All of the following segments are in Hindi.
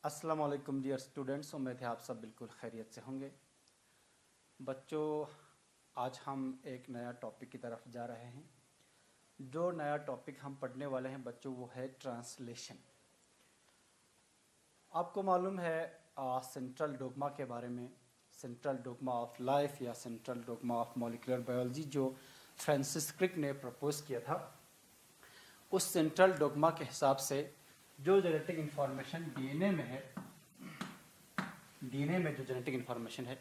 अस्सलाम वालेकुम डियर स्टूडेंट्स। उम्मीद है आप सब बिल्कुल खैरियत से होंगे। बच्चों, आज हम एक नया टॉपिक की तरफ जा रहे हैं। जो नया टॉपिक हम पढ़ने वाले हैं बच्चों, वो है ट्रांसलेशन। आपको मालूम है सेंट्रल डोग्मा के बारे में, सेंट्रल डोग्मा ऑफ लाइफ या central dogma of molecular biology जो फ्रांसिस क्रिक ने प्रपोज किया था। उस सेंट्रल डोग्मा के हिसाब से जो जेनेटिक इंफॉर्मेशन डीएनए में है, डीएनए में जो जेनेटिक इंफॉर्मेशन है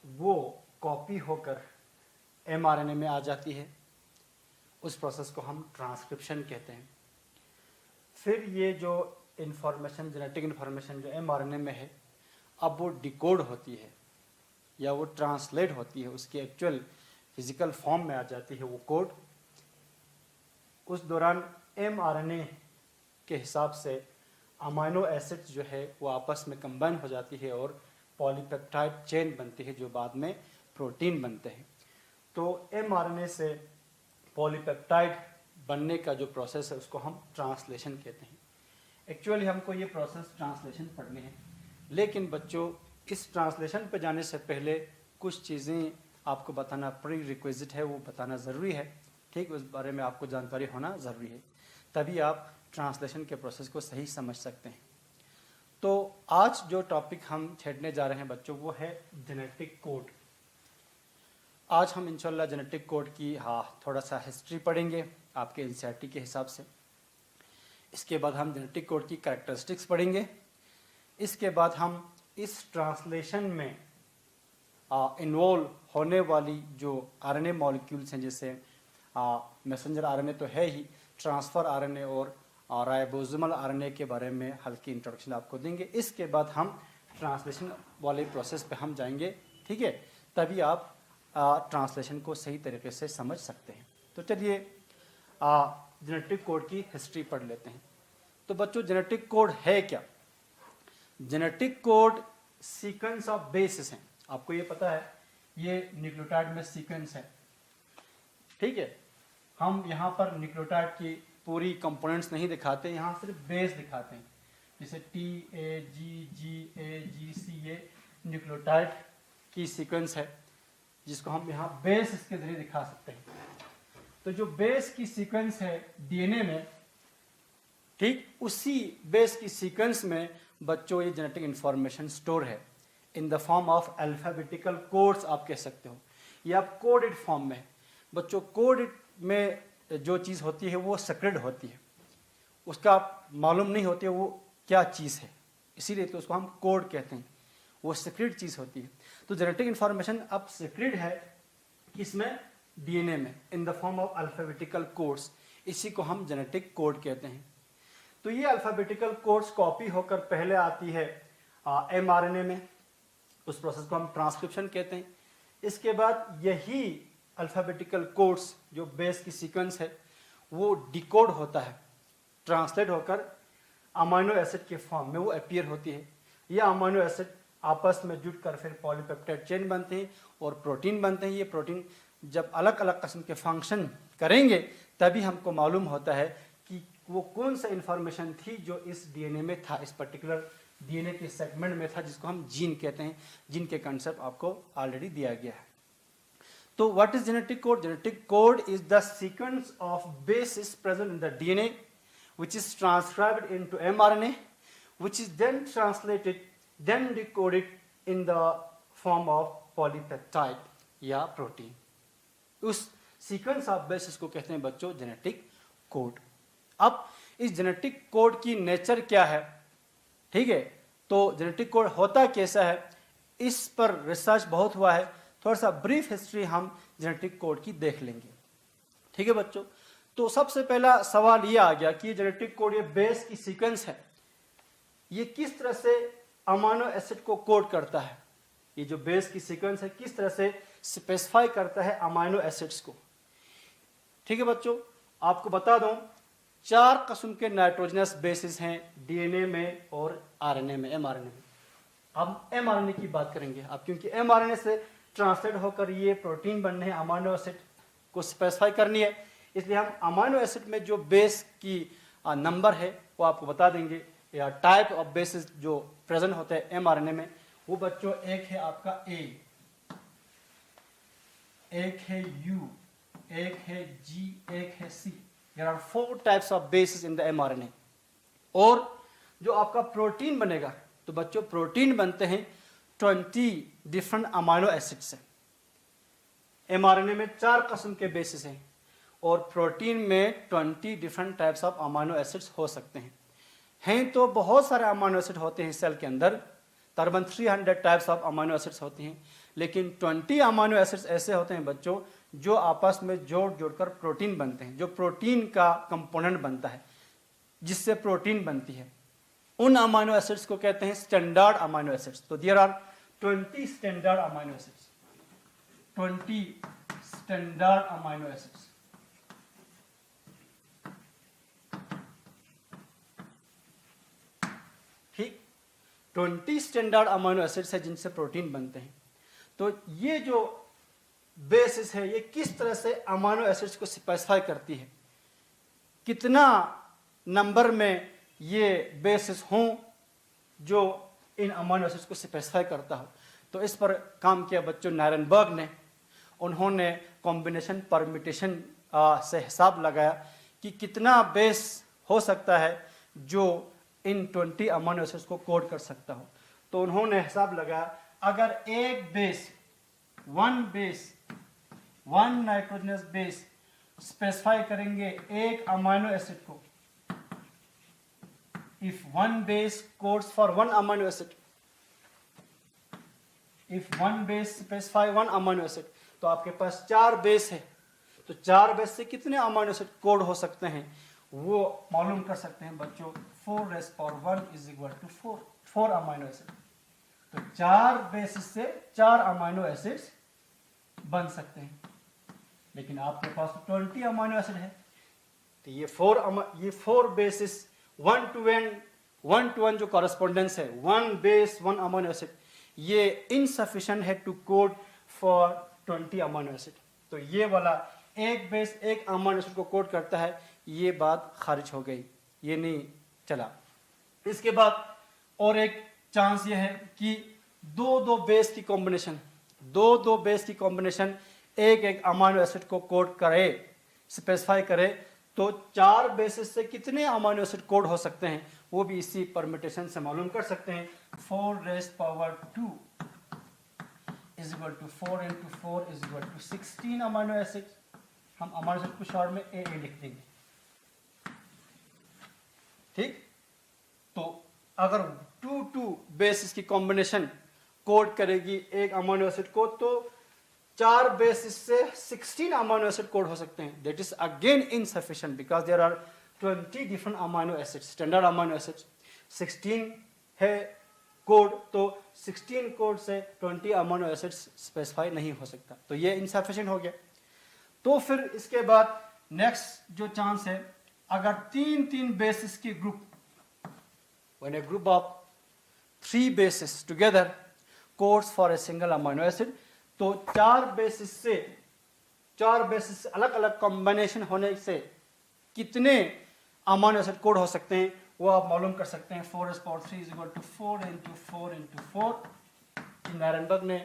वो कॉपी होकर एमआरएनए में आ जाती है। उस प्रोसेस को हम ट्रांसक्रिप्शन कहते हैं। फिर ये जो इंफॉर्मेशन, जेनेटिक इंफॉर्मेशन जो एमआरएनए में है, अब वो डिकोड होती है या वो ट्रांसलेट होती है, उसके एक्चुअल फिजिकल फॉर्म में आ जाती है वो कोड। उस दौरान एमआरएनए के हिसाब से अमाइनो एसिड्स जो है वो आपस में कंबाइन हो जाती है और पॉलीपेप्टाइड चेन बनती है जो बाद में प्रोटीन बनते हैं। तो एमआरएनए से पॉलीपेप्टाइड बनने का जो प्रोसेस है उसको हम ट्रांसलेशन कहते हैं। एक्चुअली हमको ये प्रोसेस ट्रांसलेशन पढ़नी है, लेकिन बच्चों इस ट्रांसलेशन पे जाने से पहले कुछ चीज़ें आपको बताना प्री रिक्विजिट है, वो बताना ज़रूरी है। ठीक, उस बारे में आपको जानकारी होना ज़रूरी है, तभी आप ट्रांसलेशन के प्रोसेस को सही समझ सकते हैं। तो आज जो टॉपिक हम छेड़ने जा रहे हैं बच्चों, वो है जेनेटिक कोड। आज हम इंशाल्लाह जेनेटिक कोड की थोड़ा सा हिस्ट्री पढ़ेंगे आपके एनसीईआरटी के हिसाब से। इसके बाद हम जेनेटिक कोड की कैरेक्टरिस्टिक्स पढ़ेंगे। इसके बाद हम इस ट्रांसलेशन में इन्वॉल्व होने वाली जो आरएनए मॉलिक्यूल्स हैं, जैसे मैसेंजर आरएनए तो है ही, ट्रांसफ़र आरएनए और राइबोसोमल आरएनए के बारे में हल्की इंट्रोडक्शन आपको देंगे। इसके बाद हम ट्रांसलेशन वाले प्रोसेस पे हम जाएंगे, ठीक है, तभी आप ट्रांसलेशन को सही तरीके से समझ सकते हैं। तो चलिए जेनेटिक कोड की हिस्ट्री पढ़ लेते हैं। तो बच्चों, जेनेटिक कोड है क्या? Genetic code sequence of basis हैं। आपको ये पता है, ये न्यूक्लियोटाइड में सीक्वेंस है, ठीक है। हम यहाँ पर न्यूक्लियोटाइड की पूरी कंपोनेंट्स नहीं दिखाते, यहाँ सिर्फ बेस दिखाते हैं। जैसे TAGGAGC ये न्यूक्लियोटाइड की सीक्वेंस है, जिसको हम यहाँ बेस इसके जरिए दिखा सकते हैं। तो जो बेस की सीक्वेंस है डीएनए में, ठीक, उसी बेस की सीक्वेंस में बच्चों ये जेनेटिक इंफॉर्मेशन स्टोर है in the form of alphabetical codes, आप कह सकते हो, या कोडेड फॉर्म में। बच्चों, कोड में जो चीज़ होती है वो सेक्रेड होती है, उसका मालूम नहीं होती है वो क्या चीज़ है, इसीलिए तो उसको हम कोड कहते हैं। वो सेक्रेड चीज़ होती है। तो जेनेटिक इंफॉर्मेशन अब सेक्रेड है किसमें? डीएनए में, in the form of alphabetical codes. इसी को हम जेनेटिक कोड कहते हैं। तो ये अल्फाबेटिकल कोड्स कॉपी होकर पहले आती है एमआरएनए में। उस प्रोसेस को हम ट्रांसक्रिप्शन कहते हैं। इसके बाद यही अल्फाबेटिकल कोड्स जो बेस की सीक्वेंस है वो डिकोड होता है, ट्रांसलेट होकर अमाइनो एसिड के फॉर्म में वो अपीयर होती है। ये अमाइनो एसिड आपस में जुड़कर फिर पॉलीपेप्टाइड चेन बनते हैं और प्रोटीन बनते हैं। ये प्रोटीन जब अलग अलग किस्म के फंक्शन करेंगे तभी हमको मालूम होता है कि वो कौन सा इंफॉर्मेशन थी जो इस डीएनए में था, इस पर्टिकुलर डीएनए के सेगमेंट में था, जिसको हम जीन कहते हैं। जीन के कंसेप्ट आपको ऑलरेडी दिया गया है। तो what is genetic code? Genetic code is the sequence of bases present in the DNA which is transcribed into mRNA, which is then translated, then decoded in the form of polypeptide या प्रोटीन। उस सीक्वेंस ऑफ बेसिस को कहते हैं बच्चों जेनेटिक कोड। अब इस जेनेटिक कोड की नेचर क्या है, ठीक है, तो जेनेटिक कोड होता कैसा है, इस पर रिसर्च बहुत हुआ है। थोड़ा सा ब्रीफ हिस्ट्री हम जेनेटिक कोड की देख लेंगे, ठीक है बच्चों। तो सबसे पहला सवाल ये आ गया कि जेनेटिक कोड, ये बेस की सीक्वेंस है, ये किस तरह से अमाइनो एसिड को कोड करता है। ये जो बेस की सीक्वेंस है किस तरह से स्पेसिफाई करता है अमाइनो एसिड्स को, ठीक है बच्चों। आपको बता दूं, 4 किस्म के नाइट्रोजनस बेसिस हैं डीएनए में और आरएनए में, एमआरएनए में। अब एमआरएनए की बात करेंगे अब, क्योंकि एमआरएनए से ट्रांसलेट होकर ये प्रोटीन बनने हैं, अमाइनो एसिड को स्पेसिफाई करनी है, इसलिए हम अमाइनो एसिड में जो बेस की नंबर है वो आपको बता देंगे या टाइप ऑफ बेसिस जो प्रेजेंट होते हैं एमआरएनए में, वो बच्चों एक है आपका ए, एक है यू, एक है जी, एक है C. There are 4 types of bases in the mRNA. और जो आपका प्रोटीन बनेगा, तो बच्चों प्रोटीन बनते हैं 20 डिफरेंट अमाइनो एसिड से। एमआरएनए में 4 किस्म के बेसिस हैं और प्रोटीन में 20 different types of amino acids हो सकते हैं तो बहुत सारे अमाइनो एसिड होते हैं सेल के अंदर, तकरीबन 300 टाइप्स ऑफ अमाइनो एसिड्स होती हैं, लेकिन 20 अमाइनो एसिड्स ऐसे होते हैं बच्चों जो आपस में जोड़ जोड़कर प्रोटीन बनते हैं, जो प्रोटीन का कंपोनेंट बनता है, जिससे प्रोटीन बनती है। उन अमाइनो एसिड्स को कहते हैं स्टैंडर्ड अमाइनो एसिड्स। तो there are 20 standard amino acids, 20 standard amino acids. ठीक, 20 स्टैंडर्ड अमाइनो एसिड्स है जिनसे प्रोटीन बनते हैं। तो ये जो बेसिस है ये किस तरह से अमाइनो एसिड्स को स्पेसिफाई करती है, कितना नंबर में ये बेसिस हों जो इन अमाइनो एसिड्स को स्पेसिफाई करता हो। तो इस पर काम किया बच्चों नायरनबर्ग ने। उन्होंने कॉम्बिनेशन परम्यूटेशन से हिसाब लगाया कि कितना बेस हो सकता है जो इन 20 अमाइनो एसिड्स को कोड कर सकता हो। तो उन्होंने हिसाब लगाया अगर एक base, one nitrogenous base specify करेंगे एक अमाइनो एसिड को, if one base codes for one amino acid, if one base specify one amino acid, तो आपके पास 4 बेस है, तो 4 बेस से कितने अमाइनो एसिड कोड हो सकते हैं वो मालूम कर सकते हैं बच्चों। 4^1 is equal to 4 amino acid. तो 4 बेसिस से 4 अमाइनो एसिड्स बन सकते हैं, लेकिन आपके पास 20 अमाइनो एसिड है, तो ये 4 बेसिस 1 to 1 जो कॉरेस्पॉन्डेंस है, 1 बेस 1 अमाइनो एसिड, ये इनसफिशिएंट है to code for 20 amino acid. तो ये वाला एक बेस एक अमाइनो एसिड को कोड करता है, ये बात खारिज हो गई, ये नहीं चला। इसके बाद और एक चांस ये है कि दो बेस की कॉम्बिनेशन, दो बेस की कॉम्बिनेशन एक अमाइनो एसिड को कोड करे, स्पेसिफाई करे, तो 4 बेसिस से कितने अमाइनो एसिड कोड हो सकते हैं वो भी इसी परम्यूटेशन से मालूम कर सकते हैं। 4^2 is equal to 4 into 4 is equal to 16 amino acid. हम अमाइनो एसिड को शॉर्ट में ए लिख देंगे। ठीक, तो अगर 2 बेसिस की कॉम्बिनेशन कोड करेगी एक अमाइनो एसिड को, तो 4 बेसिस से 16 अमाइनो एसिड कोड हो सकते हैं। That is again insufficient because there are 20 different amino acids, standard amino acids. 16 है कोड, तो 16 कोड से 20 अमाइनो एसिड्स स्पेसिफाई नहीं हो सकता, तो ये इनसफिशिएंट हो गया। तो फिर इसके बाद नेक्स्ट जो चांस है, अगर 3 बेसिस की group, when A group of 3 basis together codes for a single amino acid, तो 4 बेसिस से अलग अलग कॉम्बिनेशन होने से कितने अमाइनो एसिड कोड हो सकते हैं वो आप मालूम कर सकते हैं। 4^3 is equal to 4 into 4 into 4। नायरनबर्ग ने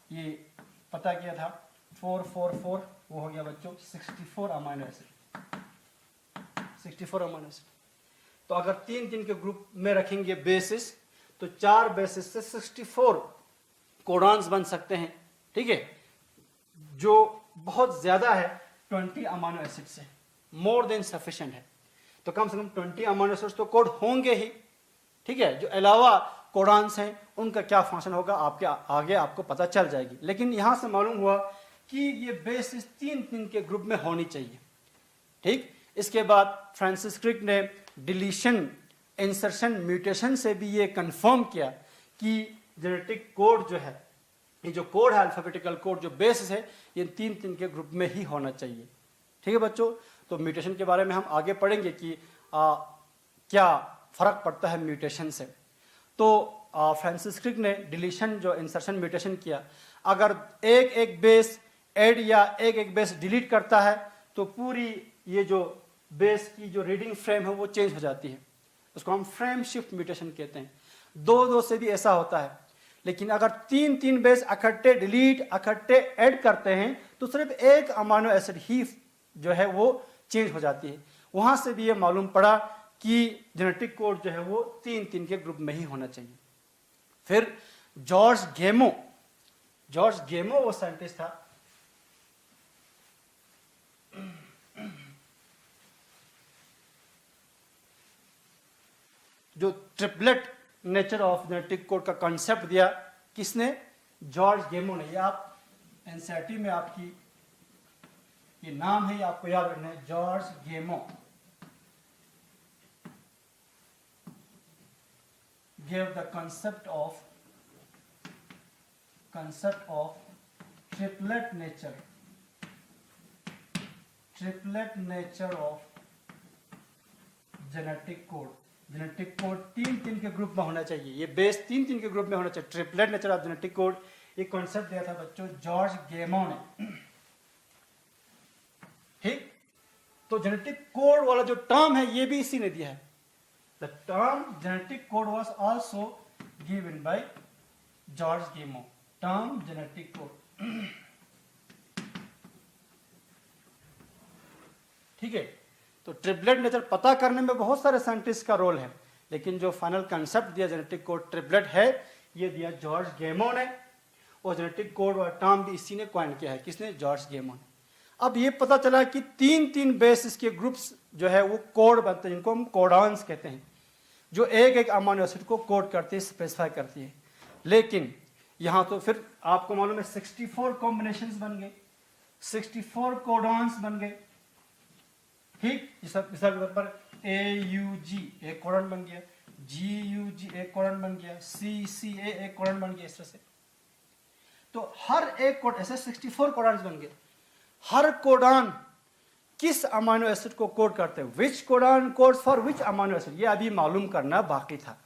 ये पता किया था, 4 4 4 वो हो गया बच्चों 64 अमाइनो एसिड, 64 अमाइनो एसिड। तो अगर 3 के ग्रुप में रखेंगे बेसिस, तो 4 बेसिस से 64 कोडॉन्स बन सकते हैं। ठीक है, जो बहुत ज्यादा है 20 अमाइनो एसिड से, मोर देन सफिशिएंट है। तो कम से कम 20 अमाइनो एसिड्स तो कोड होंगे ही। ठीक है, जो अलावा कोडॉन्स हैं उनका क्या फंक्शन होगा आपके आगे आपको पता चल जाएगी। लेकिन यहां से मालूम हुआ कि ये बेसिस 3 के ग्रुप में होनी चाहिए। ठीक, इसके बाद फ्रांसिस क्रिक ने डिलीशन, इंसर्शन, म्यूटेशन से भी ये कंफर्म किया कि जेनेटिक कोड जो है, ये जो कोड है अल्फाबेटिकल कोड, जो बेसिस है, ये 3 के ग्रुप में ही होना चाहिए। ठीक है बच्चों, तो म्यूटेशन के बारे में हम आगे पढ़ेंगे कि क्या फर्क पड़ता है म्यूटेशन से। तो फ्रांसिस क्रिक ने डिलीशन, जो इंसर्शन, म्यूटेशन किया, अगर एक बेस ऐड या एक बेस डिलीट करता है तो पूरी ये जो बेस की जो रीडिंग फ्रेम है वो चेंज हो जाती है। उसको हम फ्रेम शिफ्ट म्यूटेशन कहते हैं। दो से भी ऐसा होता है, लेकिन अगर तीन बेस इकट्ठे डिलीट इकट्ठे ऐड करते हैं तो सिर्फ एक अमाइनो एसिड ही जो है वो चेंज हो जाती है। वहां से भी ये मालूम पड़ा कि जेनेटिक कोड जो है वो तीन के ग्रुप में ही होना चाहिए। फिर जॉर्ज गेमो वो साइंटिस्ट था जो triplet nature of genetic code का कॉन्सेप्ट दिया। किसने? जॉर्ज गेमो ने। ये आप एनसीईआरटी में आपकी ये नाम है, ये आपको याद रखना है, जॉर्ज गेमो gave the concept of triplet nature of genetic code तीन के ग्रुप में होना चाहिए। ये बेस तीन के ग्रुप में होना चाहिए। Triplet nature of genetic code, ये कॉन्सेप्ट दिया था बच्चों जॉर्ज गेमो ने। ठीक, तो जेनेटिक कोड वाला जो टर्म है ये भी इसी ने दिया है। The term genetic code was also given by George गेमो। टर्म जेनेटिक कोड, ठीक है। तो ट्रिपलेट नेचर पता करने में बहुत सारे साइंटिस्ट का रोल है, लेकिन जो फाइनल कंसेप्ट दिया जेनेटिक कोड ट्रिपलेट है, ये दिया जॉर्ज गेमो ने। और जेनेटिक कोड और टर्म भी इसी ने कॉइन किया है। किसने? जॉर्ज गेमो ने। अब ये पता चला कि तीन बेस इसके ग्रुप्स जो है वो कोड बनते हैं, जिनको हम कोडॉन्स कहते हैं, जो एक अमाइनो एसिड को कोड करती है, स्पेसिफाई करती है। लेकिन यहाँ तो फिर आपको मालूम है 64 कॉम्बिनेशंस बन गए, 64 कोडॉन्स बन गए। ठीक, मिसाल पर AUG एक कोडॉन बन गया, GUG एक कोडॉन बन गया, CCA एक कोडॉन बन गया, इस तरह से। तो हर एक कोड ऐसे 64 कोडॉन्स बन गए। हर कोडॉन किस अमाइनो एसिड को कोड करते हैं, which codon codes for which amino acid, ये अभी मालूम करना बाकी था।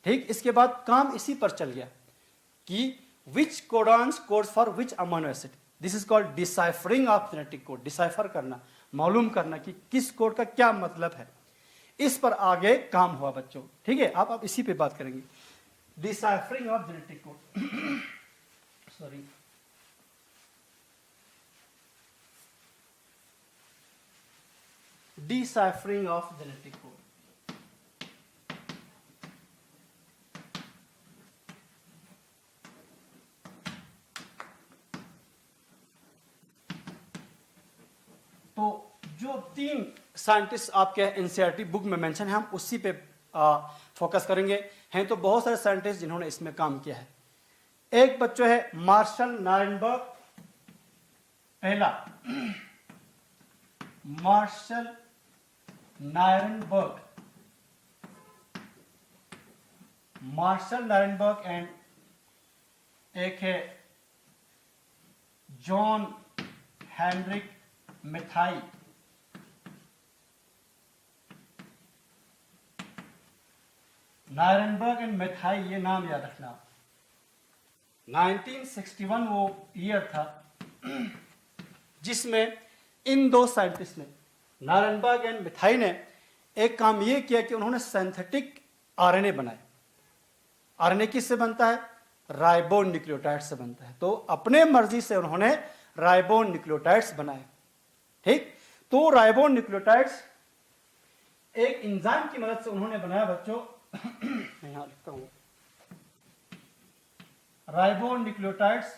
ठीक, इसके बाद काम इसी पर चल गया कि which codons codes for which amino acid. This is called deciphering of genetic code. Decipher करना, मालूम करना कि किस कोड का क्या मतलब है। इस पर आगे काम हुआ बच्चों। ठीक है, आप इसी पे बात करेंगे, deciphering of genetic code. Sorry, deciphering of genetic code। तो जो तीन साइंटिस्ट आपके एनसीईआरटी बुक में मेंशन है, हम उसी पे फोकस करेंगे। हैं तो बहुत सारे साइंटिस्ट जिन्होंने इसमें काम किया है। एक बच्चों है मार्शल नायरनबर्ग, पहला मार्शल नायरनबर्ग एंड एक है जॉन हेनरिक मेथाई। नायरनबर्ग एंड मेथाई, ये नाम याद रखना। 1961 वो ईयर था जिसमें इन दो साइंटिस्ट ने, नायरनबर्ग एंड मेथाई ने, एक काम ये किया कि उन्होंने सिंथेटिक आरएनए बनाए। आरएनए किससे बनता है? राइबो न्यूक्लियोटाइड से बनता है। तो अपने मर्जी से उन्होंने राइबो न्यूक्लियोटाइड्स बनाए। ठीक, तो राइबो न्यूक्लियोटाइड्स एक एंजाइम की मदद से उन्होंने बनाया बच्चों। मैं यहां लिखता हूं, राइबो न्यूक्लियोटाइड्स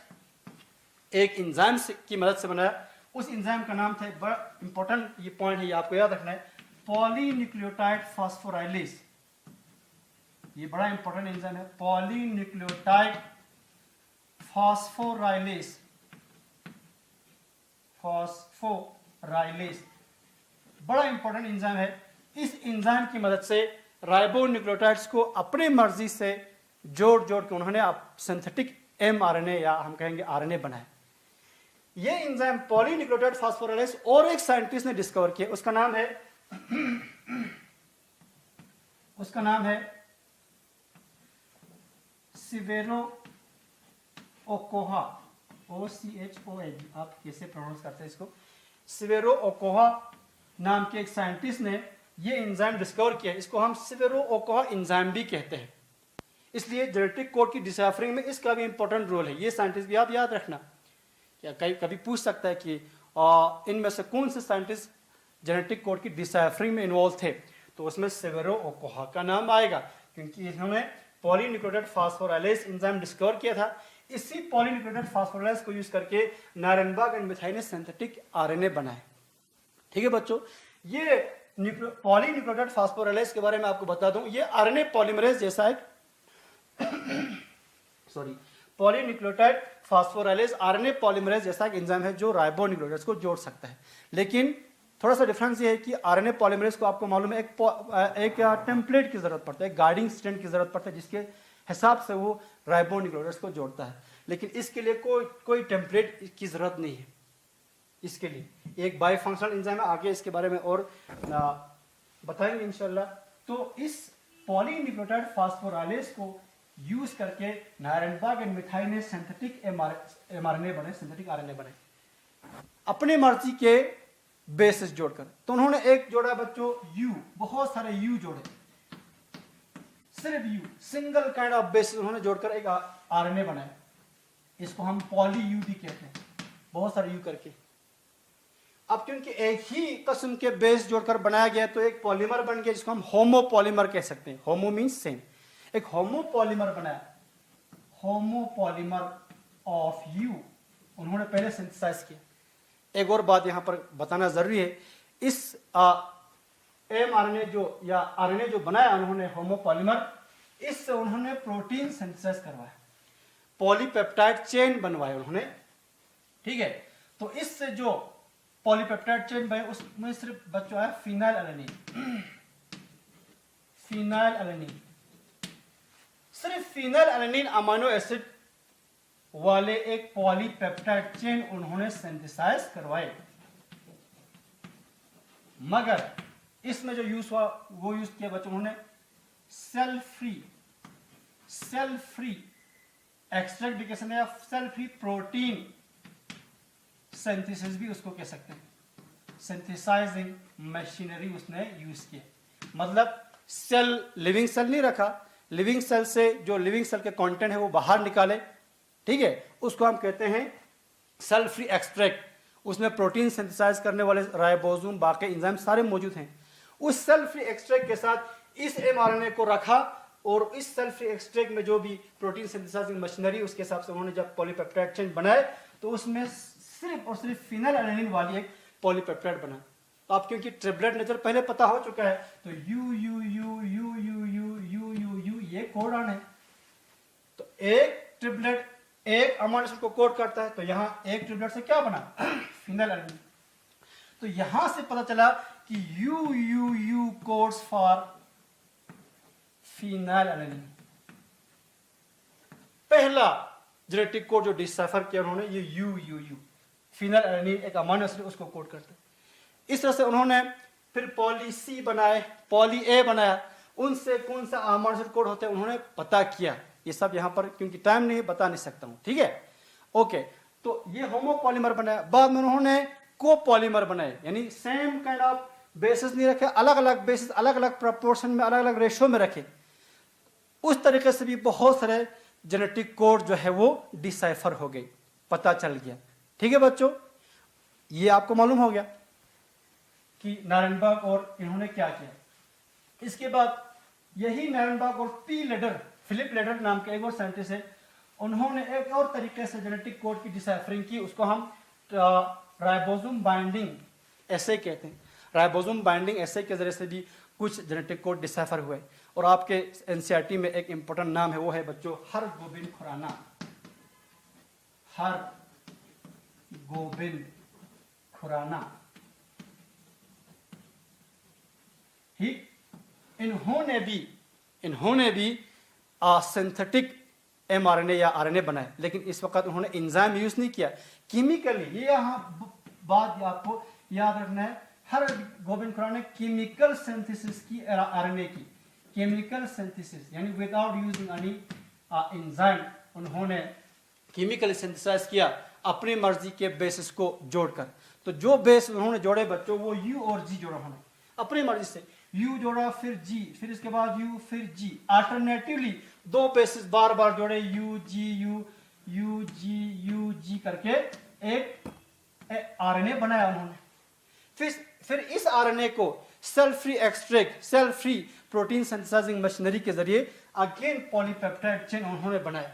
एक एंजाइम की मदद से बनाया। उस एंजाइम का नाम था, बड़ा इंपॉर्टेंट ये पॉइंट है, ये आपको याद रखना है, पॉलीन्यूक्लियोटाइड फॉस्फोराइलेज। ये बड़ा इंपॉर्टेंट एंजाइम है, पॉलीन्यूक्लियोटाइड फॉस्फोराइलेज। बड़ा इंपॉर्टेंट एंजाइम है। इस एंजाइम की मदद से राइबो न्यूक्लियोटाइड्स को अपनी मर्जी से जोड़ के उन्होंने सिंथेटिक mRNA या हम कहेंगे आरएनए बनाए। ये एंजाइम पॉलीन्यूक्लियोटाइड फॉस्फोराइलेज और एक साइंटिस्ट ने डिस्कवर किया, उसका नाम है सिवेरो ओकोहा, OCHOA, आप कैसे प्रोनाउंस करते हैं इसको। सिवेरो ओकोहा नाम के एक साइंटिस्ट ने ये एंजाइम डिस्कवर किया, इसको हम सेवेरो-ओकोहा एंजाइम भी कहते हैं। इसलिए जेनेटिक कोड की डिसाइफरिंग में इसका भी इंपॉर्टेंट रोल है। ये साइंटिस्ट भी आप याद रखना, क्या कभी पूछ सकता है कि इनमें से कौन से साइंटिस्ट जेनेटिक कोड की डिसाइफरिंग में इन्वॉल्व थे, तो उसमें सेवेरो-ओकोहा का नाम आएगा, क्योंकि इन्होंने पॉलीन्यूक्लियोटाइड फास्फोराइलेज एंजाइम डिस्कवर किया था। इसी पॉलीन्यूक्लियोटाइड फास्फोराइलेज को यूज करके नायरनबर्ग एंड मिथाइल ने सिंथेटिक आरएनए बनाए। ठीक है बच्चों, ये पॉलीन्यूक्लियोटाइड फास्फोराइलेज के बारे में आपको बता दूं, ये आरएनए पॉलीमरेज जैसा एक पॉलीन्यूक्लियोटाइड फास्फोराइलेज आरएनए पॉलीमरेज जैसा एक एंजाइम है जो राइबोन्यूक्लियोटाइड्स को जोड़ सकता है। लेकिन थोड़ा सा डिफरेंस ये है कि आरएनए पॉलीमरेज को आपको मालूम है एक टेम्पलेट की जरूरत पड़ता है, एक गाइडिंग स्ट्रैंड की जरूरत पड़ता है, जिसके हिसाब से वो राइबोन्यूक्लियोटाइड्स को जोड़ता है। लेकिन इसके लिए कोई टेम्पलेट की जरूरत नहीं है। इसके लिए एक बाइफंक्शनल एंजाइम है, आगे इसके बारे में और बताएंगे इंशाल्लाह। तो इस पॉलीन्यूक्लियोटाइड फास्फोराइलेज को यूज करके नायरनबर्ग एंड मिथाइल ने सिंथेटिक एमआरएनए बने, सिंथेटिक आरएनए बने अपने मर्जी के बेसिस जोड़कर। तो उन्होंने एक जोड़ा बच्चों यू, बहुत सारे यू जोड़े, सिर्फ you, single kind of basis उन्होंने जोड़कर एक आरएनए बनाया। इसको हम पॉली यू भी कहते हैं, बहुत सारे यू करके। अब क्योंकि एक ही किस्म के बेस जोड़कर बनाया गया तो एक पॉलीमर बन गया जिसको हम होमोपॉलीमर कह सकते हैं। होमो मीन्स सेम, एक होमोपॉलीमर बनाया, होमोपॉलीमर ऑफ यू उन्होंने पहले सिंथेसाइज किया। एक और बात यहां पर बताना जरूरी है, इस एमआरएनए जो या आरएनए जो बनाया उन्होंने होमोपॉलीमर, इससे उन्होंने प्रोटीन सिंथेसाइज करवाया, पॉलीपेप्टाइड चेन बनवाए उन्होंने। ठीक है, तो इससे जो पॉलीपेप्टाइड चेन बने उसमें सिर्फ बच्चों है फिनाइल एलेनिन, फिनाइल एलेनिन, सिर्फ फिनाइल एलेनिन अमीनो एसिड वाले एक पॉलीपेप्टाइड चेन उन्होंने सिंथेसाइज करवाए। मगर इसमें जो यूज हुआ वो यूज किया बच्चों उन्होंने सेल फ्री एक्सट्रैक्टिफिकेशन या सेल फ्री प्रोटीन सिंथेसिस भी उसको कह सकते हैं, सिंथेसाइजिंग मशीनरी उसने यूज किया। मतलब सेल, लिविंग सेल नहीं रखा, लिविंग सेल से जो लिविंग सेल के कंटेंट है वो बाहर निकाले। ठीक है, उसको हम कहते हैं सेल फ्री एक्सट्रैक्ट। उसमें प्रोटीन सिंथेसाइज करने वाले राइबोसोम बाकी एंजाइम सारे मौजूद हैं। उस सेल फ्री एक्सट्रैक्ट के साथ इस एमआरएनए को रखा और इस सेल फ्री एक्सट्रैक्ट में जो भी प्रोटीन सिंथेसाइजिंग मशीनरी उसके हिसाब से उन्होंने जब पॉलीपेप्टाइड चेन बनाए तो उसमें सिर्फ और सिर्फ फिनाइल एलेनिन वाली एक पॉलीपेप्टाइड बना। तो आप क्योंकि ट्रिपलेट नेचर पहले पता हो चुका है तो you you you you you you you you you ये कोडॉन है। तो एक ट्रिपलेट एक अमीनो एसिड को कोड करता है, तो यहां एक ट्रिपलेट से क्या बना फिनाइल एलेनिन। तो यहां से पता चला कि you you you codes for phenyl alanine. पहला जेनेटिक कोड जो डिसाइफर किया उन्होंने ये you you you phenyl alanine एक अमीनो एसिड उसको कोड करते हैं। इस तरह से उन्होंने फिर पॉली सी बनाए, पॉली ए बनाया, उनसे कौन सा अमीनो एसिड कोड होता है उन्होंने पता किया। ये सब यहां पर क्योंकि टाइम नहीं बता नहीं सकता हूं। ठीक है, ओके। तो ये होमोपॉलीमर बनाया, बाद में उन्होंने कोपॉलीमर बनाए, यानी सेम काइंड ऑफ बेसिस नहीं रखे, अलग अलग बेसिस अलग अलग प्रोपोर्शन में अलग अलग रेशियो में रखे। उस तरीके से भी बहुत सारे जेनेटिक कोड जो है वो डिसाइफर हो गए, पता चल गया। ठीक है बच्चों, ये आपको मालूम हो गया कि नायरनबर्ग और इन्होंने क्या किया। इसके बाद यही नायरनबर्ग और फिलिप लेडर नाम के एक और साइंटिस्ट है, उन्होंने एक और तरीके से जेनेटिक कोड की डिसाइफरिंग की, उसको हम राइबोसोम बाइंडिंग ऐसे कहते हैं। राइबोसोम बाइंडिंग ऐसे के जरिए से भी कुछ जेनेटिक कोड डिसाइफर हुए। और आपके एनसीईआरटी में एक इंपॉर्टेंट नाम है, वो है बच्चों हरगोबिंद खुराना। हरगोबिंद खुराना। ठीक, इन्होंने भी सिंथेटिक एमआरएनए या आरएनए बनाए, लेकिन इस वक्त उन्होंने एंजाइम यूज नहीं किया, केमिकली। ये यहां बात आपको याद रखना है, हरगोबिंद खुराना ने केमिकल सिंथेसिस की आरएनए की, केमिकल सिंथेसिस यानी विदाउट यूजिंग एनी एंजाइम उन्होंने केमिकल सिंथेसाइज किया अपनी मर्जी के बेसिस को जोड़कर। तो जो बेस उन्होंने जोड़े बच्चों वो यू और जी जोड़ा उन्होंने अपनी मर्जी से। यू जोड़ा फिर जी, फिर इसके बाद यू फिर जी, अल्टरनेटिवली दो बेसिस बार बार जोड़े, यू जी यू जी करके एक आरएनए बनाया उन्होंने। फिर इस आरएनए को cell free extract, cell free protein synthesizing machinery के जरिए अगेन पॉलीपेप्टाइड चेन उन्होंने बनाया,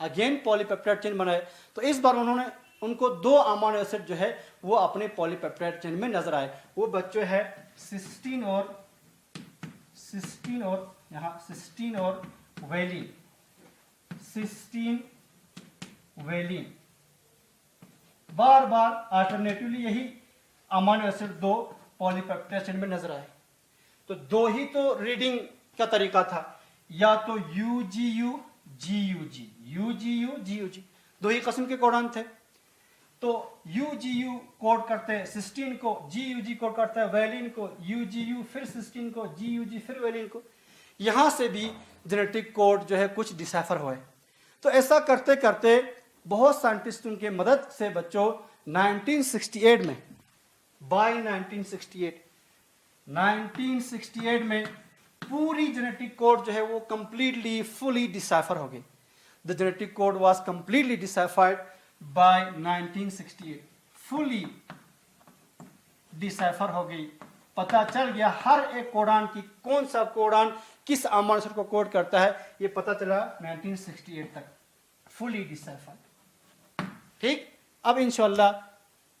अगेन पॉलीपेप्टाइड चेन बनाए। तो इस बार उन्होंने उनको 2 अमीनो एसिड जो है वो अपने पॉलीपेप्टाइड चेन में नजर आए। वो बच्चों है सिस्टीन और यहाँ सिस्टीन और वेलिन, सिस्टीन वेलिन, बार बार अल्टरनेटिवली यही अमीनो एसिड 2 पॉलीपेप्टाइड चेन में नजर आए। तो 2 ही तो रीडिंग का तरीका था, या तो UGU GUG, UGU GUG, 2 ही किस्म के कोडान थे। तो UGU कोड करते हैं सिस्टीन को, GUG कोड करता है वेलिन को, UGU फिर सिस्टीन को, GUG फिर वेलिन को। यहां से भी जेनेटिक कोड जो है कुछ डिसाइफर हुए। तो ऐसा करते करते बहुत साइंटिस्टों की मदद से बच्चों 1968 में, बाय 1968 में पूरी जेनेटिक कोड जो है वो कंप्लीटली फुली डिसाइफर हो गई। The genetic code was completely deciphered by 1968, fully decipher हो गई। पता चल गया हर एक कोडान की कौन सा कोडान किस अमीनो एसिड को कोड करता है, ये पता चला 1968 तक, फुली डिसाइफर्ड। ठीक, अब इंशाल्लाह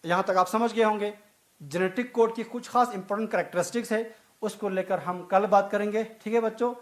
यहां तक आप समझ गए होंगे। जेनेटिक कोड की कुछ खास इंपॉर्टेंट कैरेक्टरिस्टिक्स है, उसको लेकर हम कल बात करेंगे। ठीक है बच्चों।